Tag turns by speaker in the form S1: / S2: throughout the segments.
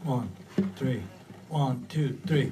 S1: 1, 3. 1, 2, 3.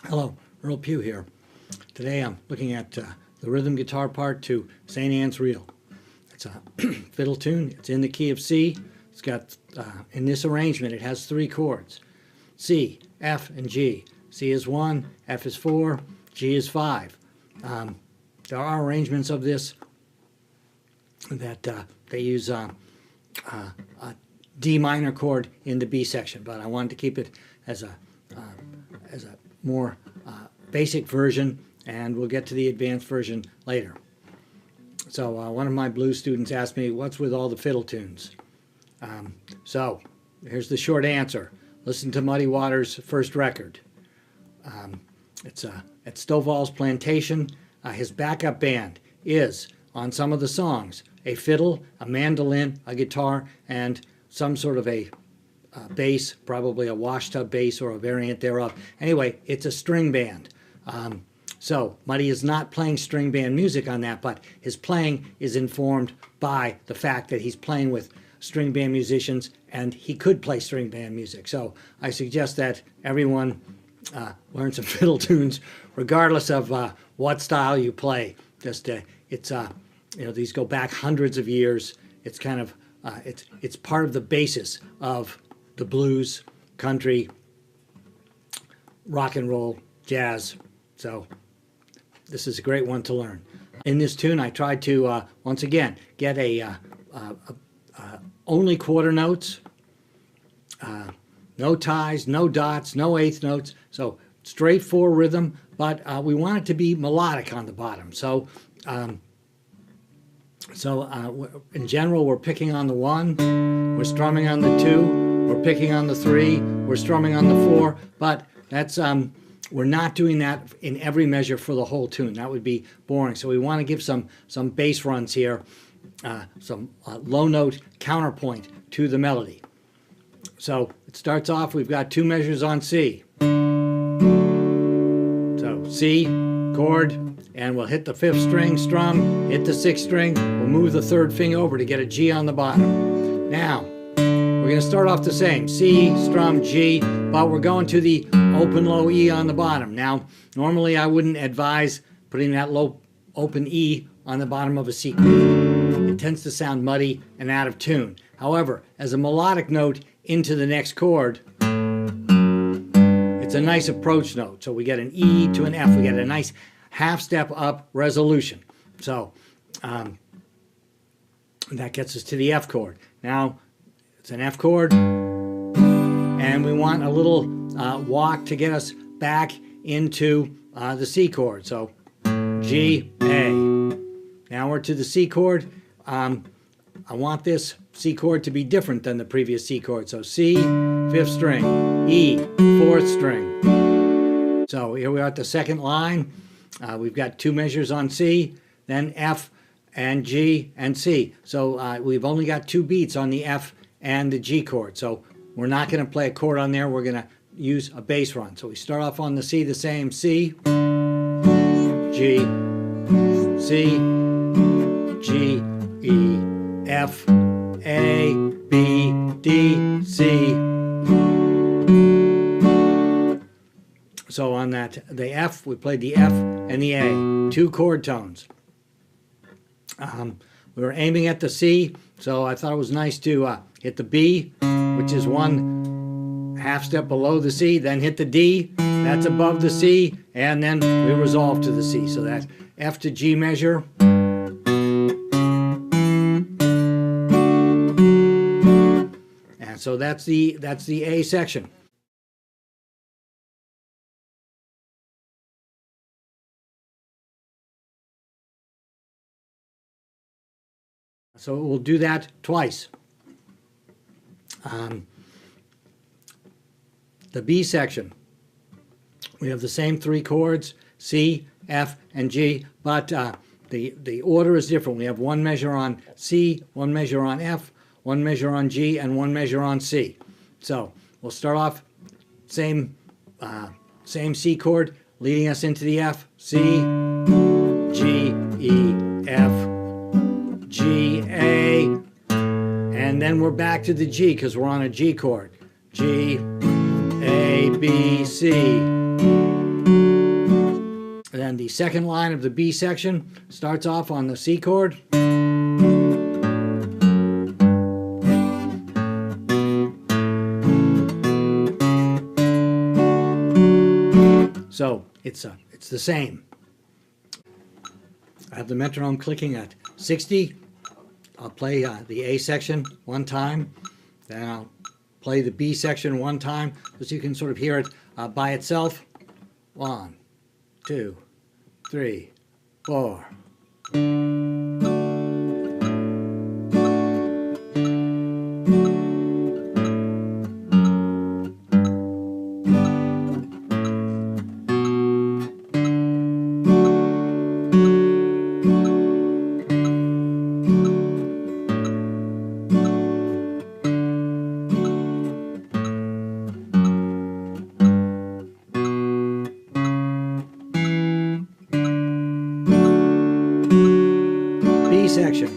S1: Hello, Earle Pughe here. Today I'm looking at the rhythm guitar part to St. Anne's Reel. It's a fiddle tune. It's in the key of C. It's got, in this arrangement, it has 3 chords: C, F, and G. C is 1, F is 4, G is 5. There are arrangements of this that they use a D minor chord in the B section, but I wanted to keep it as a more basic version, and we'll get to the advanced version later. So one of my blues students asked me, what's with all the fiddle tunes? So here's the short answer. Listen to Muddy Waters' first record. It's at Stovall's plantation. His backup band is, on some of the songs, a fiddle, a mandolin, a guitar, and some sort of a bass, probably a washtub bass or a variant thereof. Anyway, it's a string band. So Muddy is not playing string band music on that, but his playing is informed by the fact that he's playing with string band musicians, and he could play string band music. So I suggest that everyone learn some fiddle tunes, regardless of what style you play. Just it's you know, these go back hundreds of years. It's kind of it's part of the basis of the blues, country, rock and roll, jazz. So this is a great one to learn. In this tune, I tried to once again get only quarter notes, no ties, no dots, no eighth notes. So straight 4 rhythm, but we want it to be melodic on the bottom. So in general, we're picking on the 1, we're strumming on the 2, we're picking on the 3, we're strumming on the 4, but that's we're not doing that in every measure for the whole tune. That would be boring. So we want to give some bass runs here, some low note counterpoint to the melody. So it starts off, we've got 2 measures on C. So C, chord, and we'll hit the 5th string, strum, hit the 6th string, we'll move the 3rd finger over to get a G on the bottom. Now, we're going to start off the same, C, strum, G, but we're going to the open low E on the bottom. Now, normally I wouldn't advise putting that low open E on the bottom of a C chord. It tends to sound muddy and out of tune. However, as a melodic note into the next chord, it's a nice approach note. So we get an E to an F. We get a nice half step up resolution. So that gets us to the F chord. Now, it's an F chord, and we want a little walk to get us back into the C chord. So G, A. Now we're to the C chord. I want this C chord to be different than the previous C chord. So C, 5th string, E, 4th string. So here we are at the 2nd line. We've got 2 measures on C, then F and G and C. So we've only got 2 beats on the F and the G chord. So we're not going to play a chord on there. We're going to use a bass run. So we start off on the C the same, C, G, C, G, E, F, A, B, D, C. So on that, the F, we played the F and the A, 2 chord tones. We were aiming at the C, so I thought it was nice to hit the B, which is 1 half step below the C, then hit the D, that's above the C, and then we resolve to the C. So that F to G measure. And so that's the A section. So we'll do that twice. The B section, we have the same three chords, C, F, and G, but the order is different. We have one measure on C, one measure on F, one measure on G, and one measure on C. So we'll start off same C chord, leading us into the F, C, G, E, F, G, A, and then we're back to the G because we're on a G chord. G, A, B, C. And then the second line of the B section starts off on the C chord. So it's the same. I have the metronome clicking at 60. I'll play the A section one time, then I'll play the B section one time, so you can sort of hear it by itself. 1, 2, 3, 4. B section.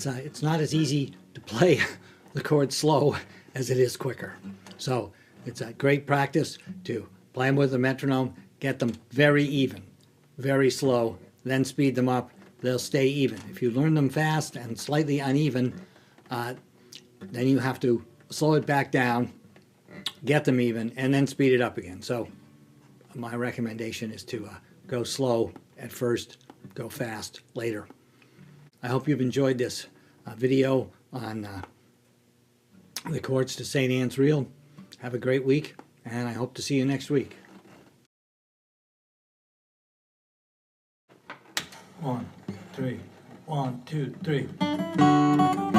S1: It's not as easy to play the chord slow as it is quicker. So it's a great practice to play them with the metronome, get them very even, very slow, then speed them up. They'll stay even. If you learn them fast and slightly uneven, then you have to slow it back down, get them even, and then speed it up again. So my recommendation is to go slow at first, go fast later. I hope you've enjoyed this video on the chords to St. Anne's Reel. Have a great week, and I hope to see you next week. 1, 3, 1, 2, 3.